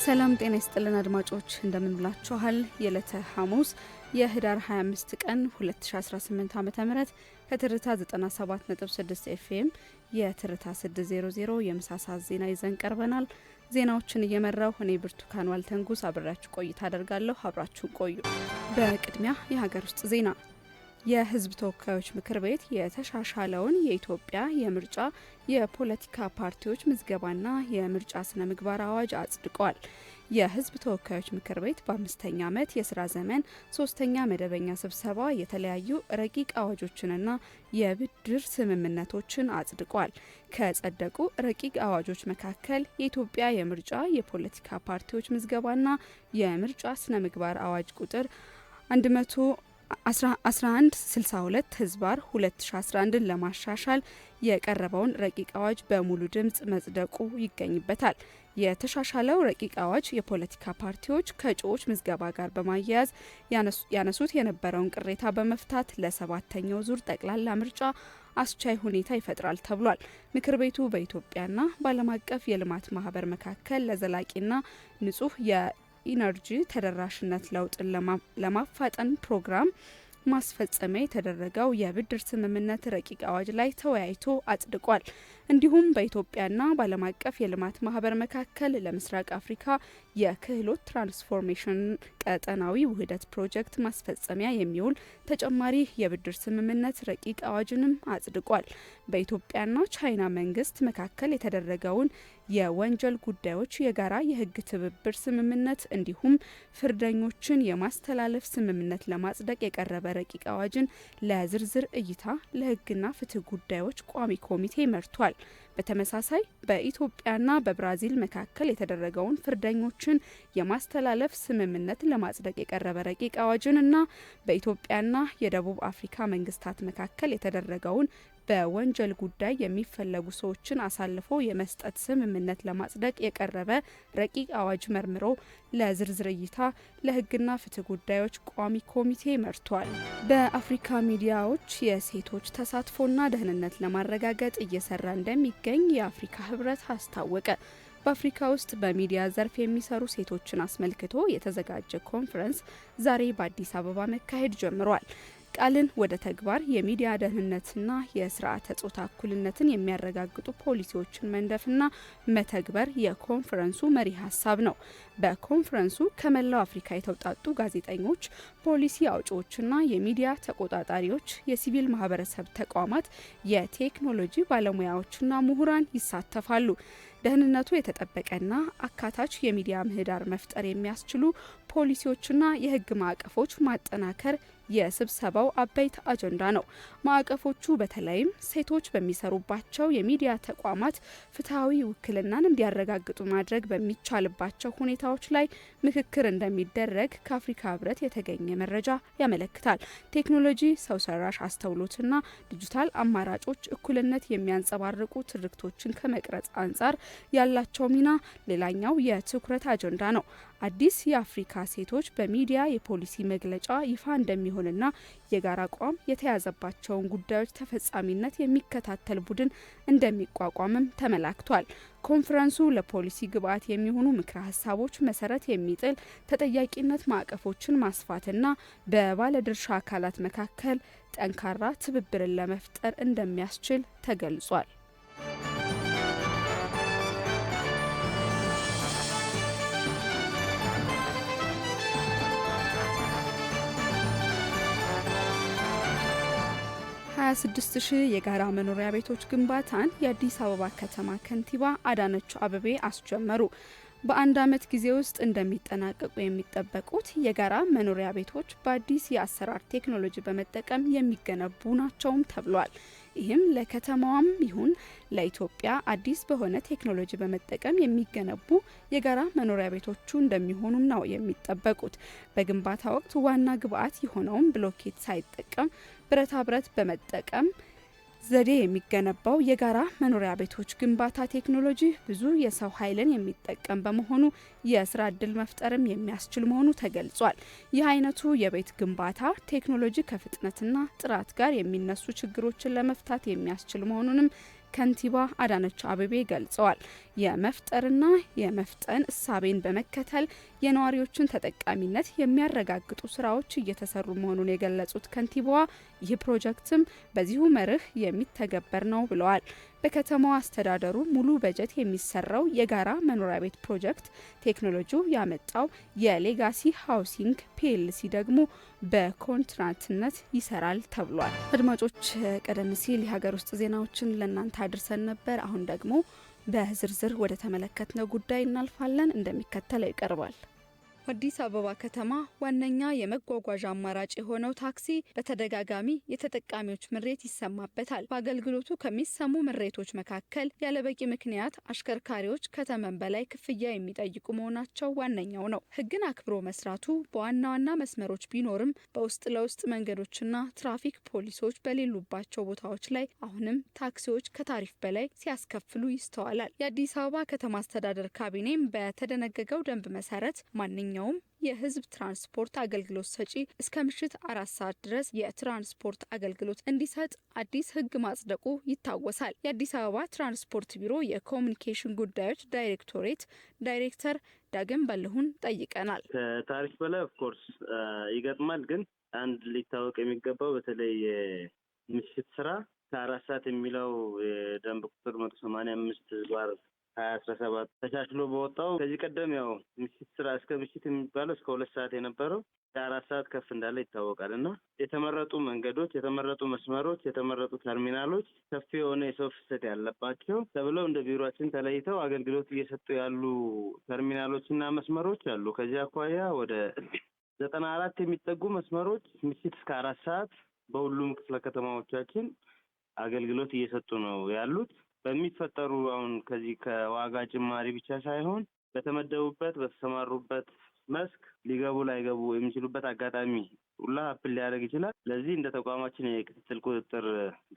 ሰላም ጤና ይስጥልን አድማጮች እንደምን ብላችኋል? የዕለተ ሐሙስ የህዳር 25 ቀን 2018 ዓ.ም ከትርታ 97.6 ኤፍኤም የትርታ 600 የምሳ ሰዓት ዜና ይዘን ቀርበናል። ዜናዎችን እየመራው እኔ ብርቱካን ዋልተንጉስ አብራችሁ ቆይታ አደርጋለሁ። አብራችሁ ቆዩ። በቅድሚያ የሀገር ውስጥ ዜና። የህዝብ ተወካዮች ምክር ቤት የተሻሻለውን የኢትዮጵያ የምርጫ የፖለቲካ ፓርቲዎች ምዝገባና የምርጫ ስነ ምግባር አዋጅ አጽድቋል። የህዝብ ተወካዮች ምክር ቤት በ5ኛ ዓመት የስራ ዘመን 3ኛ መደበኛ ስብሰባ የተለያዩ ረቂቅ አዋጆችንና የብድር ስምምነቶችን አጽድቋል። ከጸደቁ ረቂቅ አዋጆች መካከል የኢትዮጵያ የምርጫ የፖለቲካ ፓርቲዎች ምዝገባና የምርጫ ስነ ምግባር አዋጅ ቁጥር 1162 ህዝባር 2011ን ለማሻሻል የቀረበውን ረቂቅ አዋጅ በሙሉ ድምጽ መጽደቁ ይገኝበታል። የተሻሻለው ረቂቅ አዋጅ የፖለቲካ ፓርቲዎች ከእጩዎች ምዝገባ ጋር በማያያዝ ያነሱት የነበረውን ቅሬታ በመፍታት ለ7ኛው ዙር ጠቅላላ ምርጫ አስቻይ ሁኔታ ይፈጥራል ተብሏል። ምክር ቤቱ በኢትዮጵያና በዓለም አቀፍ የልማት ማህበር መካከል ለዘላቂና ንጹህ ኢነርጂ ተደራሽነት ለውጥን ለማፋጠን ፕሮግራም ማስፈጸሚያ የተደረገው የብድር ስምምነት ረቂቅ አዋጅ ላይ ተወያይቶ አጽድቋል። እንዲሁም በኢትዮጵያና በዓለም አቀፍ የልማት ማህበር መካከል ለምስራቅ አፍሪካ የክህሎት ትራንስፎርሜሽን ቀጠናዊ ውህደት ፕሮጀክት ማስፈጸሚያ የሚውል ተጨማሪ የብድር ስምምነት ረቂቅ አዋጅንም አጽድቋል። በኢትዮጵያና ቻይና መንግስት መካከል የተደረገውን የወንጀል ጉዳዮች የጋራ የህግ ትብብር ስምምነት እንዲሁም ፍርደኞችን የማስተላለፍ ስምምነት ለማጽደቅ የቀረበ ረቂቅ አዋጅን ለዝርዝር እይታ ለህግና ፍትህ ጉዳዮች ቋሚ ኮሚቴ መርቷል። በተመሳሳይ በኢትዮጵያና በብራዚል መካከል የተደረገውን ፍርደኞችን የማስተላለፍ ስምምነት ለማጽደቅ የቀረበ ረቂቅ አዋጅንና በኢትዮጵያና የደቡብ አፍሪካ መንግስታት መካከል የተደረገውን በወንጀል ጉዳይ የሚፈለጉ ሰዎችን አሳልፎ የመስጠት ስምምነት ለማጽደቅ የቀረበ ረቂቅ አዋጅ መርምሮ ለዝርዝር እይታ ለህግና ፍትህ ጉዳዮች ቋሚ ኮሚቴ መርቷል። በአፍሪካ ሚዲያዎች የሴቶች ተሳትፎና ደህንነት ለማረጋገጥ እየሰራ እንደሚገኝ የአፍሪካ ህብረት አስታወቀ። በአፍሪካ ውስጥ በሚዲያ ዘርፍ የሚሰሩ ሴቶችን አስመልክቶ የተዘጋጀ ኮንፈረንስ ዛሬ በአዲስ አበባ መካሄድ ጀምሯል። ቃልን ወደ ተግባር የሚዲያ ደህንነትና የስርዓተ ጾታ እኩልነትን የሚያረጋግጡ ፖሊሲዎችን መንደፍና መተግበር የኮንፈረንሱ መሪ ሀሳብ ነው። በኮንፈረንሱ ከመላው አፍሪካ የተውጣጡ ጋዜጠኞች፣ ፖሊሲ አውጪዎችና የሚዲያ ተቆጣጣሪዎች፣ የሲቪል ማህበረሰብ ተቋማት፣ የቴክኖሎጂ ባለሙያዎችና ምሁራን ይሳተፋሉ። ደህንነቱ የተጠበቀና አካታች የሚዲያ ምህዳር መፍጠር የሚያስችሉ ፖሊሲዎችና የህግ ማዕቀፎች ማጠናከር የስብሰባው አበይት አጀንዳ ነው። ማዕቀፎቹ በተለይም ሴቶች በሚሰሩባቸው የሚዲያ ተቋማት ፍትሐዊ ውክልናን እንዲያረጋግጡ ማድረግ በሚቻልባቸው ሁኔታዎች ላይ ምክክር እንደሚደረግ ከአፍሪካ ህብረት የተገኘ መረጃ ያመለክታል። ቴክኖሎጂ፣ ሰው ሰራሽ አስተውሎትና ዲጂታል አማራጮች እኩልነት የሚያንጸባርቁ ትርክቶችን ከመቅረጽ አንጻር ያላቸው ሚና ሌላኛው የትኩረት አጀንዳ ነው። አዲስ የአፍሪካ ሴቶች በሚዲያ የፖሊሲ መግለጫ ይፋ እንደሚሆንና የጋራ አቋም የተያዘባቸውን ጉዳዮች ተፈጻሚነት የሚከታተል ቡድን እንደሚቋቋምም ተመላክቷል። ኮንፈረንሱ ለፖሊሲ ግብዓት የሚሆኑ ምክረ ሀሳቦች መሰረት የሚጥል ተጠያቂነት ማዕቀፎችን ማስፋትና በባለድርሻ አካላት መካከል ጠንካራ ትብብርን ለመፍጠር እንደሚያስችል ተገልጿል። የ26,000 የጋራ መኖሪያ ቤቶች ግንባታን የአዲስ አበባ ከተማ ከንቲባ አዳነች አቤቤ አስጀመሩ። በአንድ ዓመት ጊዜ ውስጥ እንደሚጠናቀቁ የሚጠበቁት የጋራ መኖሪያ ቤቶች በአዲስ የአሰራር ቴክኖሎጂ በመጠቀም የሚገነቡ ናቸውም ተብሏል። ይህም ለከተማዋም ይሁን ለኢትዮጵያ አዲስ በሆነ ቴክኖሎጂ በመጠቀም የሚገነቡ የጋራ መኖሪያ ቤቶቹ እንደሚሆኑም ነው የሚጠበቁት። በግንባታ ወቅት ዋና ግብዓት የሆነውን ብሎኬት ሳይጠቀም ብረታ ብረት በመጠቀም ዘዴ የሚገነባው የጋራ መኖሪያ ቤቶች ግንባታ ቴክኖሎጂ ብዙ የሰው ኃይልን የሚጠቀም በመሆኑ የስራ እድል መፍጠርም የሚያስችል መሆኑ ተገልጿል። ይህ አይነቱ የቤት ግንባታ ቴክኖሎጂ ከፍጥነትና ጥራት ጋር የሚነሱ ችግሮችን ለመፍታት የሚያስችል መሆኑንም ከንቲባ አዳነች አቤቤ ገልጸዋል። የመፍጠርና የመፍጠን እሳቤን በመከተል የነዋሪዎችን ተጠቃሚነት የሚያረጋግጡ ስራዎች እየተሰሩ መሆኑን የገለጹት ከንቲባዋ ይህ ፕሮጀክትም በዚሁ መርህ የሚተገበር ነው ብለዋል። በከተማዋ አስተዳደሩ ሙሉ በጀት የሚሰራው የጋራ መኖሪያ ቤት ፕሮጀክት ቴክኖሎጂው ያመጣው የሌጋሲ ሃውሲንግ ፒኤልሲ ደግሞ በኮንትራትነት ይሰራል ተብሏል። አድማጮች ቀደም ሲል የሀገር ውስጥ ዜናዎችን ለእናንተ አድርሰን ነበር። አሁን ደግሞ በዝርዝር ወደ ተመለከትነው ጉዳይ እናልፋለን። እንደሚከተለው ይቀርባል። አዲስ አበባ ከተማ ዋነኛ የመጓጓዣ አማራጭ የሆነው ታክሲ በተደጋጋሚ የተጠቃሚዎች ምሬት ይሰማበታል። በአገልግሎቱ ከሚሰሙ ምሬቶች መካከል ያለበቂ ምክንያት አሽከርካሪዎች ከተመን በላይ ክፍያ የሚጠይቁ መሆናቸው ዋነኛው ነው። ሕግን አክብሮ መስራቱ በዋና ዋና መስመሮች ቢኖርም በውስጥ ለውስጥ መንገዶችና ትራፊክ ፖሊሶች በሌሉባቸው ቦታዎች ላይ አሁንም ታክሲዎች ከታሪፍ በላይ ሲያስከፍሉ ይስተዋላል። የአዲስ አበባ ከተማ አስተዳደር ካቢኔም በተደነገገው ደንብ መሰረት ማንኛውም የህዝብ ትራንስፖርት አገልግሎት ሰጪ እስከ ምሽት 4 ሰዓት ድረስ የትራንስፖርት አገልግሎት እንዲሰጥ አዲስ ህግ ማጽደቁ ይታወሳል። የአዲስ አበባ ትራንስፖርት ቢሮ የኮሚኒኬሽን ጉዳዮች ዳይሬክቶሬት ዳይሬክተር ዳግም በልሁን ጠይቀናል። ከታሪፍ በላይ ኦፍኮርስ ይገጥማል። ግን አንድ ሊታወቅ የሚገባው በተለይ ምሽት ስራ ከ4 ሰዓት የሚለው የደንብ ቁጥር 185 ባር 2017 ተሻሽሎ በወጣው ከዚህ ቀደም ያው ምሽት ስራ እስከ ምሽት የሚባለው እስከ 2 ሰዓት የነበረው ከ4 ሰዓት ከፍ እንዳለ ይታወቃል። እና የተመረጡ መንገዶች፣ የተመረጡ መስመሮች፣ የተመረጡ ተርሚናሎች ሰፊ የሆነ የሰው ፍሰት ያለባቸው ተብለው እንደ ቢሮአችን ተለይተው አገልግሎት እየሰጡ ያሉ ተርሚናሎችና መስመሮች አሉ። ከዚህ አኳያ ወደ 94 የሚጠጉ መስመሮች ምሽት እስከ 4 ሰዓት በሁሉም ክፍለ ከተማዎቻችን አገልግሎት እየሰጡ ነው ያሉት። በሚፈጠሩ አሁን ከዚህ ከዋጋ ጭማሪ ብቻ ሳይሆን በተመደቡበት በተሰማሩበት መስክ ሊገቡ ላይገቡ የሚችሉበት አጋጣሚ ሁላ ሀፕል ሊያደርግ ይችላል። ለዚህ እንደ ተቋማችን የክትትል ቁጥጥር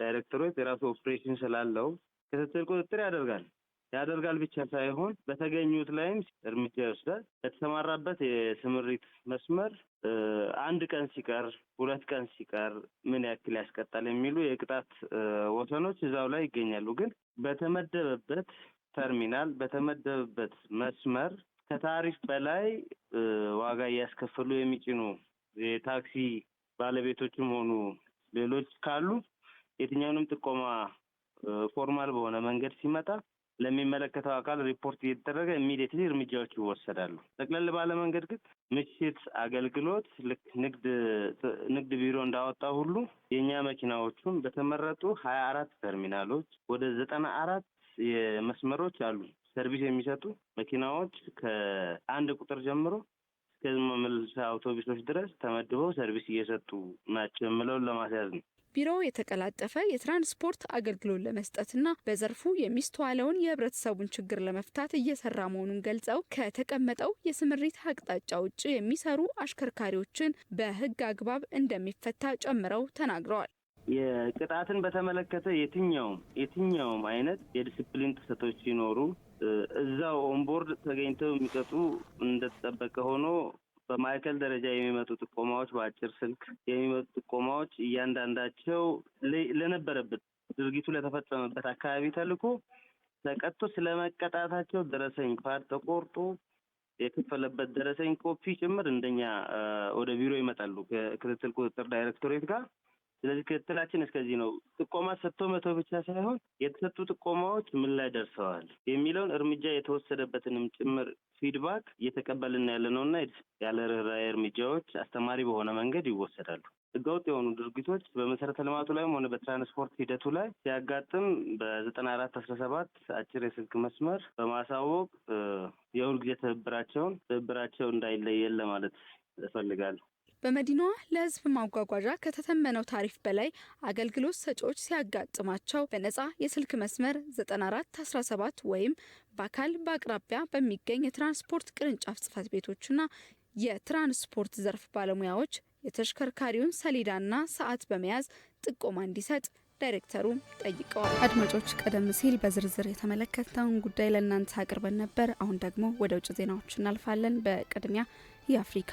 ዳይሬክተሮች የራሱ ኦፕሬሽን ስላለው ክትትል ቁጥጥር ያደርጋል ብቻ ሳይሆን በተገኙት ላይም እርምጃ ይወስዳል። የተሰማራበት የስምሪት መስመር 1 ቀን ሲቀር 2 ቀን ሲቀር ምን ያክል ያስቀጣል የሚሉ የቅጣት ወሰኖች እዛው ላይ ይገኛሉ። ግን በተመደበበት ተርሚናል በተመደበበት መስመር ከታሪፍ በላይ ዋጋ እያስከፈሉ የሚጭኑ የታክሲ ባለቤቶችም ሆኑ ሌሎች ካሉ የትኛውንም ጥቆማ ፎርማል በሆነ መንገድ ሲመጣ ለሚመለከተው አካል ሪፖርት እየተደረገ ኢሚዲየትሊ እርምጃዎች ይወሰዳሉ። ጠቅለል ባለ መንገድ ግን ምሽት አገልግሎት ልክ ንግድ ቢሮ እንዳወጣ ሁሉ የኛ መኪናዎቹን በተመረጡ 24 ተርሚናሎች ወደ 94 የመስመሮች አሉ ሰርቪስ የሚሰጡ መኪናዎች ከ1 ቁጥር ጀምሮ እስከ መመለሻ አውቶቡሶች ድረስ ተመድበው ሰርቪስ እየሰጡ ናቸው የምለውን ለማስያዝ ነው። ቢሮው የተቀላጠፈ የትራንስፖርት አገልግሎት ለመስጠትና በዘርፉ የሚስተዋለውን የህብረተሰቡን ችግር ለመፍታት እየሰራ መሆኑን ገልጸው ከተቀመጠው የስምሪት አቅጣጫ ውጭ የሚሰሩ አሽከርካሪዎችን በህግ አግባብ እንደሚፈታ ጨምረው ተናግረዋል። የቅጣትን በተመለከተ የትኛውም አይነት የዲሲፕሊን ጥሰቶች ሲኖሩ እዛው ኦንቦርድ ተገኝተው የሚቀጡ እንደተጠበቀ ሆኖ በማዕከል ደረጃ የሚመጡ ጥቆማዎች፣ በአጭር ስልክ የሚመጡ ጥቆማዎች እያንዳንዳቸው ለነበረበት ድርጊቱ ለተፈጸመበት አካባቢ ተልኮ ተቀጥቶ ስለመቀጣታቸው ደረሰኝ ካርድ ተቆርጦ የከፈለበት ደረሰኝ ኮፒ ጭምር እንደኛ ወደ ቢሮ ይመጣሉ ከክትትል ቁጥጥር ዳይሬክቶሬት ጋር። ስለዚህ ክትትላችን እስከዚህ ነው። ጥቆማ ሰጥቶ መተው ብቻ ሳይሆን የተሰጡ ጥቆማዎች ምን ላይ ደርሰዋል የሚለውን እርምጃ የተወሰደበትንም ጭምር ፊድባክ እየተቀበልን ያለ ነውና ያለ ርህራሄ እርምጃዎች አስተማሪ በሆነ መንገድ ይወሰዳሉ። ህገወጥ የሆኑ ድርጊቶች በመሰረተ ልማቱ ላይም ሆነ በትራንስፖርት ሂደቱ ላይ ሲያጋጥም በ9417 አጭር የስልክ መስመር በማሳወቅ የሁልጊዜ ትብብራቸው እንዳይለየን ለማለት እፈልጋለሁ። በመዲናዋ ለህዝብ ማጓጓዣ ከተተመነው ታሪፍ በላይ አገልግሎት ሰጪዎች ሲያጋጥማቸው በነጻ የስልክ መስመር 9417 ወይም በአካል በአቅራቢያ በሚገኝ የትራንስፖርት ቅርንጫፍ ጽህፈት ቤቶችና የትራንስፖርት ዘርፍ ባለሙያዎች የተሽከርካሪውን ሰሌዳና ሰዓት በመያዝ ጥቆማ እንዲሰጥ ዳይሬክተሩ ጠይቀዋል። አድማጮች ቀደም ሲል በዝርዝር የተመለከተውን ጉዳይ ለእናንተ አቅርበን ነበር። አሁን ደግሞ ወደ ውጭ ዜናዎች እናልፋለን። በቅድሚያ የአፍሪካ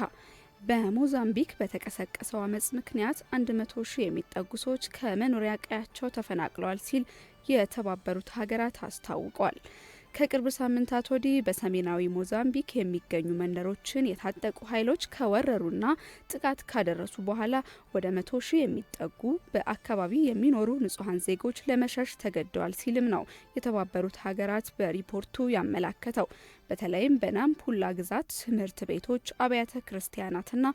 በሞዛምቢክ በተቀሰቀሰው አመጽ ምክንያት 100 ሺህ የሚጠጉ ሰዎች ከመኖሪያ ቀያቸው ተፈናቅለዋል ሲል የተባበሩት ሀገራት አስታውቋል። ከቅርብ ሳምንታት ወዲህ በሰሜናዊ ሞዛምቢክ የሚገኙ መንደሮችን የታጠቁ ኃይሎች ከወረሩና ጥቃት ካደረሱ በኋላ ወደ 100,000 የሚጠጉ በአካባቢ የሚኖሩ ንጹሐን ዜጎች ለመሸሽ ተገደዋል ሲልም ነው የተባበሩት ሀገራት በሪፖርቱ ያመላከተው። በተለይም በናምፑላ ግዛት ትምህርት ቤቶች፣ አብያተ ክርስቲያናትና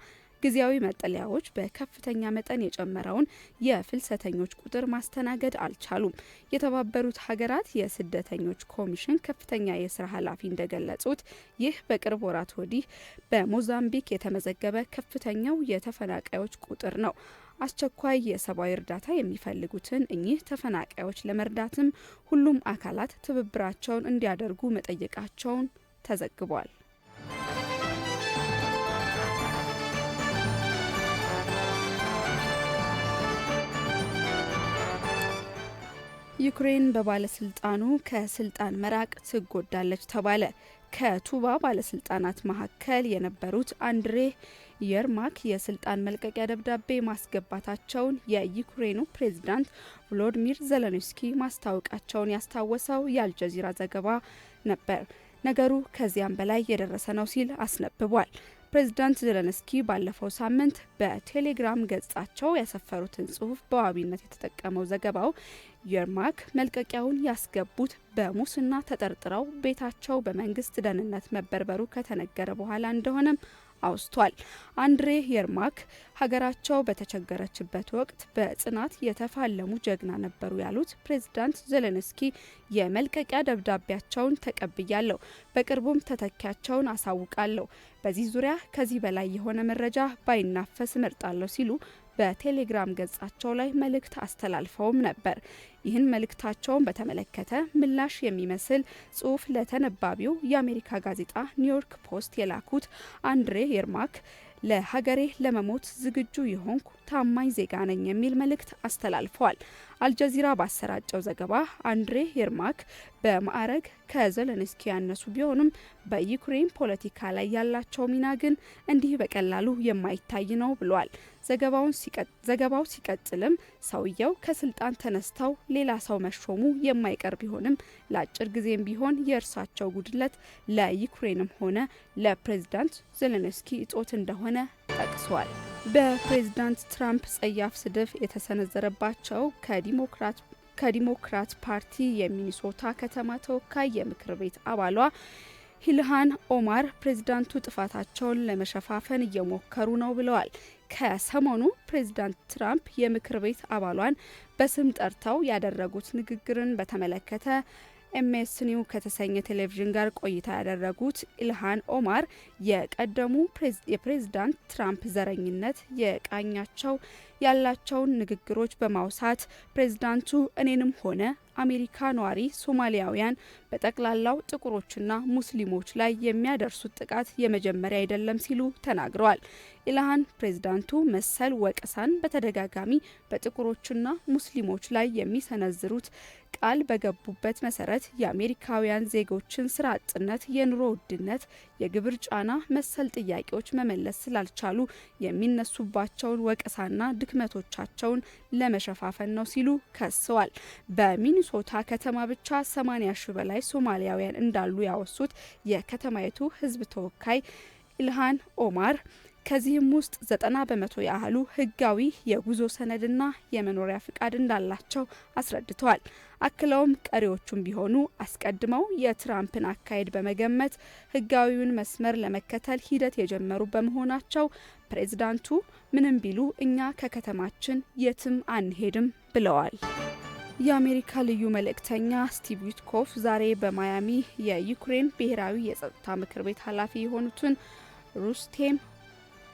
ጊዜያዊ መጠለያዎች በከፍተኛ መጠን የጨመረውን የፍልሰተኞች ቁጥር ማስተናገድ አልቻሉም። የተባበሩት ሀገራት የስደተኞች ኮሚሽን ከፍተኛ የስራ ኃላፊ እንደገለጹት ይህ በቅርብ ወራት ወዲህ በሞዛምቢክ የተመዘገበ ከፍተኛው የተፈናቃዮች ቁጥር ነው። አስቸኳይ የሰብአዊ እርዳታ የሚፈልጉትን እኚህ ተፈናቃዮች ለመርዳትም ሁሉም አካላት ትብብራቸውን እንዲያደርጉ መጠየቃቸውን ተዘግቧል። ዩክሬን በባለስልጣኑ ከስልጣን መራቅ ትጎዳለች ተባለ። ከቱባ ባለስልጣናት መካከል የነበሩት አንድሬ የርማክ የስልጣን መልቀቂያ ደብዳቤ ማስገባታቸውን የዩክሬኑ ፕሬዝዳንት ቮሎዲሚር ዜሌንስኪ ማስታወቃቸውን ያስታወሰው የአልጀዚራ ዘገባ ነበር። ነገሩ ከዚያም በላይ የደረሰ ነው ሲል አስነብቧል። ፕሬዝዳንት ዜሌንስኪ ባለፈው ሳምንት በቴሌግራም ገጻቸው ያሰፈሩትን ጽሑፍ በዋቢነት የተጠቀመው ዘገባው የርማክ መልቀቂያውን ያስገቡት በሙስና ተጠርጥረው ቤታቸው በመንግስት ደህንነት መበርበሩ ከተነገረ በኋላ እንደሆነም አውስቷል። አንድሬ የርማክ ሀገራቸው በተቸገረችበት ወቅት በጽናት የተፋለሙ ጀግና ነበሩ ያሉት ፕሬዝዳንት ዜሌንስኪ የመልቀቂያ ደብዳቤያቸውን ተቀብያለሁ፣ በቅርቡም ተተኪያቸውን አሳውቃለሁ፣ በዚህ ዙሪያ ከዚህ በላይ የሆነ መረጃ ባይናፈስ እመርጣለሁ ሲሉ በቴሌግራም ገጻቸው ላይ መልእክት አስተላልፈውም ነበር። ይህን መልእክታቸውን በተመለከተ ምላሽ የሚመስል ጽሑፍ ለተነባቢው የአሜሪካ ጋዜጣ ኒውዮርክ ፖስት የላኩት አንድሬ የርማክ ለሀገሬ ለመሞት ዝግጁ የሆንኩ ታማኝ ዜጋ ነኝ የሚል መልእክት አስተላልፈዋል። አልጀዚራ ባሰራጨው ዘገባ አንድሬ የርማክ በማዕረግ ከዜሌንስኪ ያነሱ ቢሆኑም በዩክሬን ፖለቲካ ላይ ያላቸው ሚና ግን እንዲህ በቀላሉ የማይታይ ነው ብሏል። ዘገባው ሲቀጥልም ሰውየው ከስልጣን ተነስተው ሌላ ሰው መሾሙ የማይቀር ቢሆንም ለአጭር ጊዜም ቢሆን የእርሳቸው ጉድለት ለዩክሬንም ሆነ ለፕሬዝዳንት ዜሌንስኪ እጦት እንደሆነ ጠቅሷል። በፕሬዝዳንት ትራምፕ ጸያፍ ስድብ የተሰነዘረባቸው ከዲሞክራት ፓርቲ የሚኒሶታ ከተማ ተወካይ የምክር ቤት አባሏ ኢልሃን ኦማር ፕሬዝዳንቱ ጥፋታቸውን ለመሸፋፈን እየሞከሩ ነው ብለዋል። ከሰሞኑ ፕሬዝዳንት ትራምፕ የምክር ቤት አባሏን በስም ጠርተው ያደረጉት ንግግርን በተመለከተ ኤምኤስ ኒው ከተሰኘ ቴሌቪዥን ጋር ቆይታ ያደረጉት ኢልሃን ኦማር የቀደሙ የፕሬዝዳንት ትራምፕ ዘረኝነት የቃኛቸው ያላቸውን ንግግሮች በማውሳት ፕሬዝዳንቱ እኔንም ሆነ አሜሪካ ነዋሪ ሶማሊያውያን በጠቅላላው ጥቁሮችና ሙስሊሞች ላይ የሚያደርሱት ጥቃት የመጀመሪያ አይደለም ሲሉ ተናግረዋል። ኢልሃን ፕሬዝዳንቱ መሰል ወቀሳን በተደጋጋሚ በጥቁሮችና ሙስሊሞች ላይ የሚሰነዝሩት ቃል በገቡበት መሰረት የአሜሪካውያን ዜጎችን ስራ አጥነት፣ የኑሮ ውድነት፣ የግብር ጫና መሰል ጥያቄዎች መመለስ ስላልቻሉ የሚነሱባቸውን ወቀሳና ድክመቶቻቸውን ለመሸፋፈን ነው ሲሉ ከሰዋል። በሚኒሶታ ከተማ ብቻ 80 ሺህ በላይ ሶማሊያውያን እንዳሉ ያወሱት የከተማይቱ ሕዝብ ተወካይ ኢልሃን ኦማር ከዚህም ውስጥ 90 በመቶ ያህሉ ህጋዊ የጉዞ ሰነድና የመኖሪያ ፍቃድ እንዳላቸው አስረድተዋል። አክለውም ቀሪዎቹም ቢሆኑ አስቀድመው የትራምፕን አካሄድ በመገመት ህጋዊውን መስመር ለመከተል ሂደት የጀመሩ በመሆናቸው ፕሬዝዳንቱ ምንም ቢሉ እኛ ከከተማችን የትም አንሄድም ብለዋል። የአሜሪካ ልዩ መልእክተኛ ስቲቭ ዊትኮፍ ዛሬ በማያሚ የዩክሬን ብሔራዊ የጸጥታ ምክር ቤት ኃላፊ የሆኑትን ሩስቴም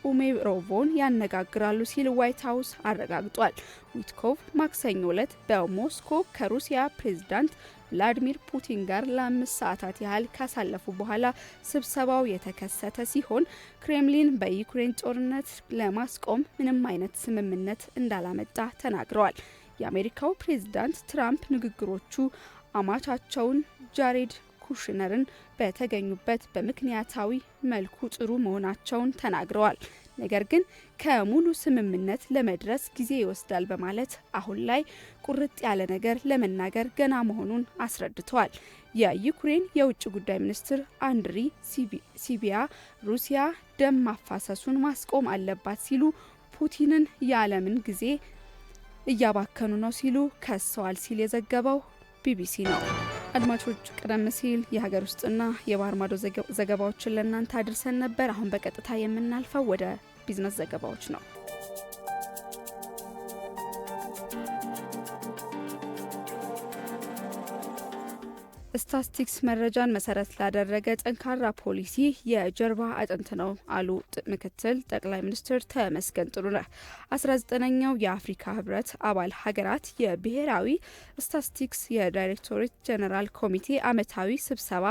ኡሜሮቮን ያነጋግራሉ ሲል ዋይት ሀውስ አረጋግጧል። ዊትኮቭ ማክሰኞ ዕለት በሞስኮ ከሩሲያ ፕሬዝዳንት ቭላዲሚር ፑቲን ጋር ለ5 ሰዓታት ያህል ካሳለፉ በኋላ ስብሰባው የተከሰተ ሲሆን ክሬምሊን በዩክሬን ጦርነት ለማስቆም ምንም አይነት ስምምነት እንዳላመጣ ተናግረዋል። የአሜሪካው ፕሬዝዳንት ትራምፕ ንግግሮቹ አማቻቸውን ጃሬድ ኩሽነርን በተገኙበት በምክንያታዊ መልኩ ጥሩ መሆናቸውን ተናግረዋል። ነገር ግን ከሙሉ ስምምነት ለመድረስ ጊዜ ይወስዳል በማለት አሁን ላይ ቁርጥ ያለ ነገር ለመናገር ገና መሆኑን አስረድተዋል። የዩክሬን የውጭ ጉዳይ ሚኒስትር አንድሪ ሲቢያ ሩሲያ ደም ማፋሰሱን ማስቆም አለባት ሲሉ ፑቲንን የዓለምን ጊዜ እያባከኑ ነው ሲሉ ከሰዋል ሲል የዘገበው ቢቢሲ ነው። አድማጮች ቀደም ሲል የሀገር ውስጥና የባህር ማዶ ዘገባዎችን ለእናንተ አድርሰን ነበር። አሁን በቀጥታ የምናልፈው ወደ ቢዝነስ ዘገባዎች ነው። ስታትስቲክስ መረጃን መሰረት ላደረገ ጠንካራ ፖሊሲ የጀርባ አጥንት ነው አሉ ምክትል ጠቅላይ ሚኒስትር ተመስገን ጥሩነህ። 19ኛው የአፍሪካ ህብረት አባል ሀገራት የብሔራዊ ስታትስቲክስ የዳይሬክቶሬት ጀነራል ኮሚቴ ዓመታዊ ስብሰባ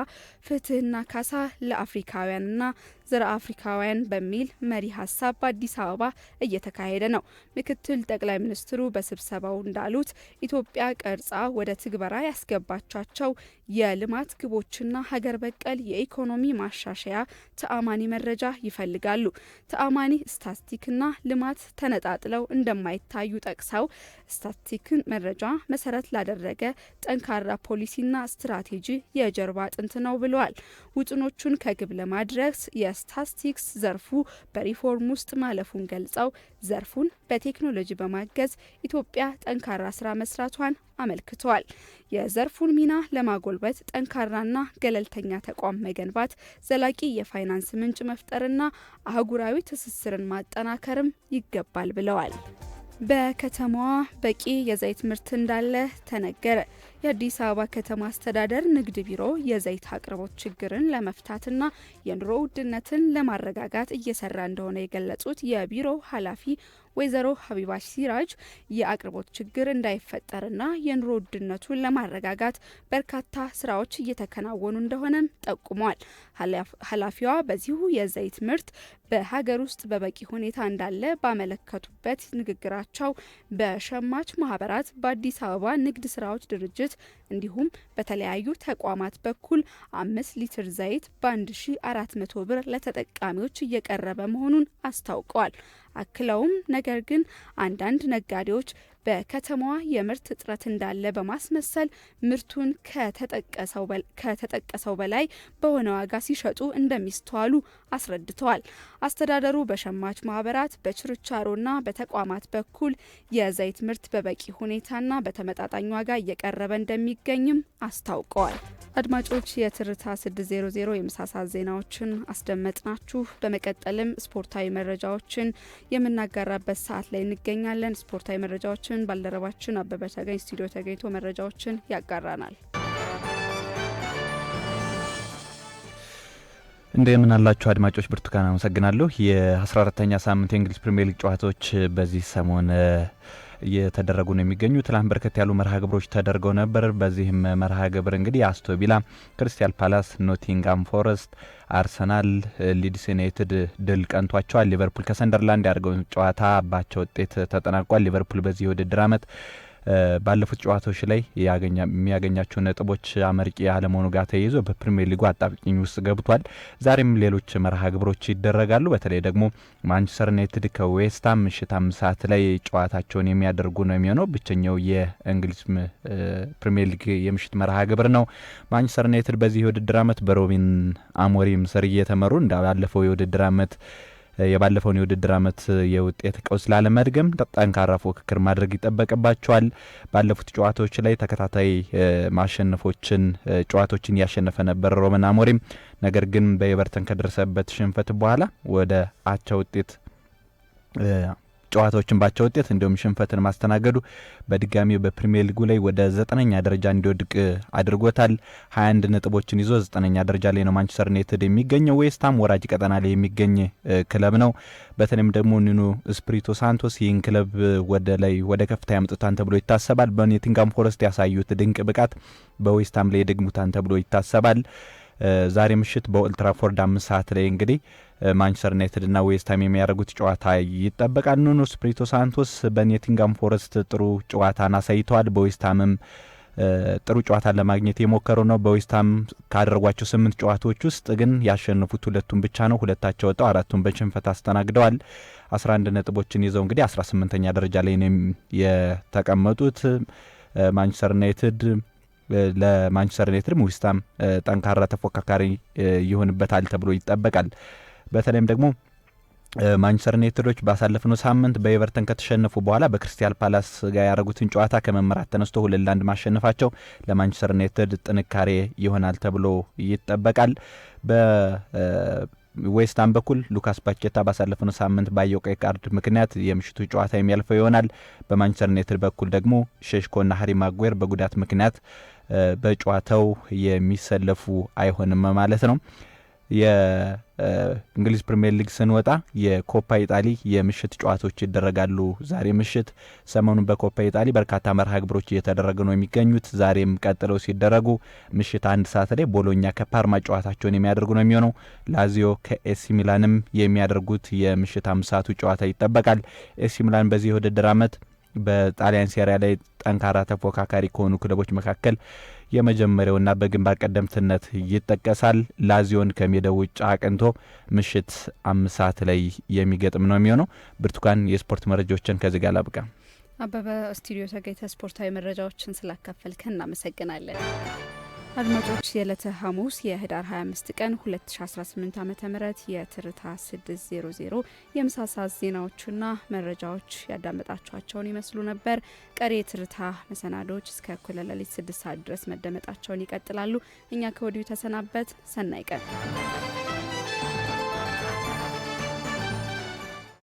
ፍትህና ካሳ ለአፍሪካውያንና ዘረ አፍሪካውያን በሚል መሪ ሀሳብ በአዲስ አበባ እየተካሄደ ነው። ምክትል ጠቅላይ ሚኒስትሩ በስብሰባው እንዳሉት ኢትዮጵያ ቀርጻ ወደ ትግበራ ያስገባቻቸው የልማት ግቦችና ሀገር በቀል የኢኮኖሚ ማሻሻያ ተአማኒ መረጃ ይፈልጋሉ። ተአማኒ ስታትስቲክና ልማት ተነጣጥለው እንደማይታዩ ጠቅሰው ስታትስቲክን መረጃ መሰረት ላደረገ ጠንካራ ፖሊሲና ስትራቴጂ የጀርባ አጥንት ነው ብለዋል። ውጥኖቹን ከግብ ለማድረስ የስታትስቲክስ ዘርፉ በሪፎርም ውስጥ ማለፉን ገልጸው ዘርፉን በቴክኖሎጂ በማገዝ ኢትዮጵያ ጠንካራ ስራ መስራቷን አመልክተዋል። የዘርፉን ሚና ለማጎልበት ጠንካራና ገለልተኛ ተቋም መገንባት፣ ዘላቂ የፋይናንስ ምንጭ መፍጠርና አህጉራዊ ትስስርን ማጠናከርም ይገባል ብለዋል። በከተማዋ በቂ የዘይት ምርት እንዳለ ተነገረ። የአዲስ አበባ ከተማ አስተዳደር ንግድ ቢሮ የዘይት አቅርቦት ችግርን ለመፍታትና የኑሮ ውድነትን ለማረጋጋት እየሰራ እንደሆነ የገለጹት የቢሮው ኃላፊ ወይዘሮ ሀቢባ ሲራጅ የአቅርቦት ችግር እንዳይፈጠርና የኑሮ ውድነቱን ለማረጋጋት በርካታ ስራዎች እየተከናወኑ እንደሆነም ጠቁመዋል። ኃላፊዋ በዚሁ የዘይት ምርት በሀገር ውስጥ በበቂ ሁኔታ እንዳለ ባመለከቱበት ንግግራቸው በሸማች ማህበራት፣ በአዲስ አበባ ንግድ ስራዎች ድርጅት እንዲሁም በተለያዩ ተቋማት በኩል 5 ሊትር ዘይት በ1400 ብር ለተጠቃሚዎች እየቀረበ መሆኑን አስታውቀዋል። አክለውም ነገር ግን አንዳንድ ነጋዴዎች በከተማዋ የምርት እጥረት እንዳለ በማስመሰል ምርቱን ከተጠቀሰው በላይ በሆነ ዋጋ ሲሸጡ እንደሚስተዋሉ አስረድተዋል። አስተዳደሩ በሸማች ማህበራት በችርቻሮና በተቋማት በኩል የዘይት ምርት በበቂ ሁኔታና በተመጣጣኝ ዋጋ እየቀረበ እንደሚገኝም አስታውቀዋል። አድማጮች የትርታ 600 የምሳሳት ዜናዎችን አስደመጥናችሁ። በመቀጠልም ስፖርታዊ መረጃዎችን የምናጋራበት ሰዓት ላይ እንገኛለን። ስፖርታዊ መረጃዎችን ባልደረባችን አበበ ተገኝ ስቱዲዮ ተገኝቶ መረጃዎችን ያጋራናል። እንደምን አላችሁ አድማጮች? ብርቱካን አመሰግናለሁ። የ14ኛ ሳምንት የእንግሊዝ ፕሪሚየር ሊግ ጨዋታዎች በዚህ ሰሞን እየተደረጉ ነው የሚገኙ። ትላንት በርከት ያሉ መርሃ ግብሮች ተደርገው ነበር። በዚህም መርሃ ግብር እንግዲህ አስቶን ቪላ፣ ክሪስታል ፓላስ፣ ኖቲንጋም ፎረስት፣ አርሰናል፣ ሊድስ ዩናይትድ ድል ቀንቷቸዋል። ሊቨርፑል ከሰንደርላንድ ያደርገው ጨዋታ ባቻ ውጤት ተጠናቋል። ሊቨርፑል በዚህ የውድድር ዓመት ባለፉት ጨዋታዎች ላይ የሚያገኛቸው ነጥቦች አመርቂ አለመሆኑ ጋር ተያይዞ በፕሪሚየር ሊጉ አጣብቂኝ ውስጥ ገብቷል። ዛሬም ሌሎች መርሃ ግብሮች ይደረጋሉ። በተለይ ደግሞ ማንቸስተር ዩናይትድ ከዌስትሃም ምሽት 5 ሰዓት ላይ ጨዋታቸውን የሚያደርጉ ነው የሚሆነው። ብቸኛው የእንግሊዝ ፕሪሚየር ሊግ የምሽት መርሃ ግብር ነው። ማንቸስተር ዩናይትድ በዚህ የውድድር ዓመት በሮቢን አሞሪም ስር እየተመሩ እንዳለፈው የውድድር ዓመት የባለፈውን የውድድር ዓመት የውጤት ቀውስ ላለመድገም ጠንካራ ፉክክር ማድረግ ይጠበቅባቸዋል። ባለፉት ጨዋታዎች ላይ ተከታታይ ጨዋታዎችን ያሸነፈ ነበር ሮበን አሞሪም። ነገር ግን በኤቨርተን ከደረሰበት ሽንፈት በኋላ ወደ አቻ ውጤት ጨዋታዎችን ባቻ ውጤት እንዲሁም ሽንፈትን ማስተናገዱ በድጋሚ በፕሪሚየር ሊጉ ላይ ወደ 9ኛ ደረጃ እንዲወድቅ አድርጎታል። 21 ነጥቦችን ይዞ 9ኛ ደረጃ ላይ ነው ማንቸስተር ዩናይትድ የሚገኘው። ዌስትሃም ወራጅ ቀጠና ላይ የሚገኝ ክለብ ነው። በተለይም ደግሞ ኒኑ ስፒሪቶ ሳንቶስ ይህን ክለብ ወደ ከፍታ ያመጡታን ተብሎ ይታሰባል። በኖቲንጋም ፎረስት ያሳዩት ድንቅ ብቃት በዌስትሃም ላይ ደግሙታን ተብሎ ይታሰባል። ዛሬ ምሽት በኦልድ ትራፎርድ 5 ሰዓት ላይ እንግዲህ ማንቸስተር ዩናይትድ እና ዌስትሃም የሚያደርጉት ጨዋታ ይጠበቃል። ኑኖ ስፒሪቶ ሳንቶስ በኖቲንጋም ፎረስት ጥሩ ጨዋታን አሳይተዋል። በዌስትሃምም ጥሩ ጨዋታ ለማግኘት የሞከሩ ነው። በዌስትሃም ካደረጓቸው 8 ጨዋታዎች ውስጥ ግን ያሸነፉት 2ቱን ብቻ ነው። 2ታቸው ወጣው 4ቱን በሽንፈት አስተናግደዋል። 11 ነጥቦችን ይዘው እንግዲህ 18ኛ ደረጃ ላይ ነው የተቀመጡት። ማንቸስተር ዩናይትድ ዌስትሃም ጠንካራ ተፎካካሪ ይሆንበታል ተብሎ ይጠበቃል። በተለይም ደግሞ ማንቸስተር ዩናይትዶች ባሳለፍነው ሳምንት በኤቨርተን ከተሸነፉ በኋላ በክሪስታል ፓላስ ጋር ያደረጉትን ጨዋታ ከመመራት ተነስቶ 2-1 ማሸነፋቸው ለማንቸስተር ዩናይትድ ጥንካሬ ይሆናል ተብሎ ይጠበቃል። በዌስትሃም በኩል ሉካስ ፓኬታ ባሳለፍነው ሳምንት ባየው ቀይ ካርድ ምክንያት የምሽቱ ጨዋታ የሚያልፈው ይሆናል። በማንቸስተር ዩናይትድ በኩል ደግሞ ሼሽኮና ሃሪ ማጓየር በጉዳት ምክንያት በጨዋታው የሚሰለፉ አይሆንም ማለት ነው። የእንግሊዝ ፕሪሚየር ሊግ ስንወጣ የኮፓ ኢጣሊ የምሽት ጨዋታዎች ይደረጋሉ። ዛሬ ምሽት ሰሞኑን በኮፓ ኢጣሊ በርካታ መርሃ ግብሮች እየተደረጉ ነው የሚገኙት። ዛሬም ቀጥለው ሲደረጉ ምሽት 1 ሰዓት ላይ ቦሎኛ ከፓርማ ጨዋታቸውን የሚያደርጉ ነው የሚሆነው። ላዚዮ ከኤሲ ሚላንም የሚያደርጉት የምሽት 5 ሰዓቱ ጨዋታ ይጠበቃል። ኤሲ ሚላን በዚህ የውድድር ዓመት በጣሊያን ሴሪያ ላይ ጠንካራ ተፎካካሪ ከሆኑ ክለቦች መካከል የመጀመሪያውና በግንባር ቀደምትነት ይጠቀሳል። ላዚዮን ከሜዳው ውጭ አቅንቶ ምሽት 5 ሰዓት ላይ የሚገጥም ነው የሚሆነው። ብርቱካን የስፖርት መረጃዎችን ከዚህ ጋር ላብቃ። አበበ ስቱዲዮ ተገኝተህ ስፖርታዊ መረጃዎችን ስላካፈልከን እናመሰግናለን። አድማጮች የዕለተ ሐሙስ የህዳር 25 ቀን 2018 ዓ.ም የትርታ 600 የምሳ ሰዓት ዜናዎችና መረጃዎች ያዳመጣችኋቸውን ይመስሉ ነበር። ቀሪ የትርታ መሰናዶች እስከ እኩለ ሌሊት 6 ሰዓት ድረስ መደመጣቸውን ይቀጥላሉ። እኛ ከወዲሁ ተሰናበት። ሰናይ ቀን።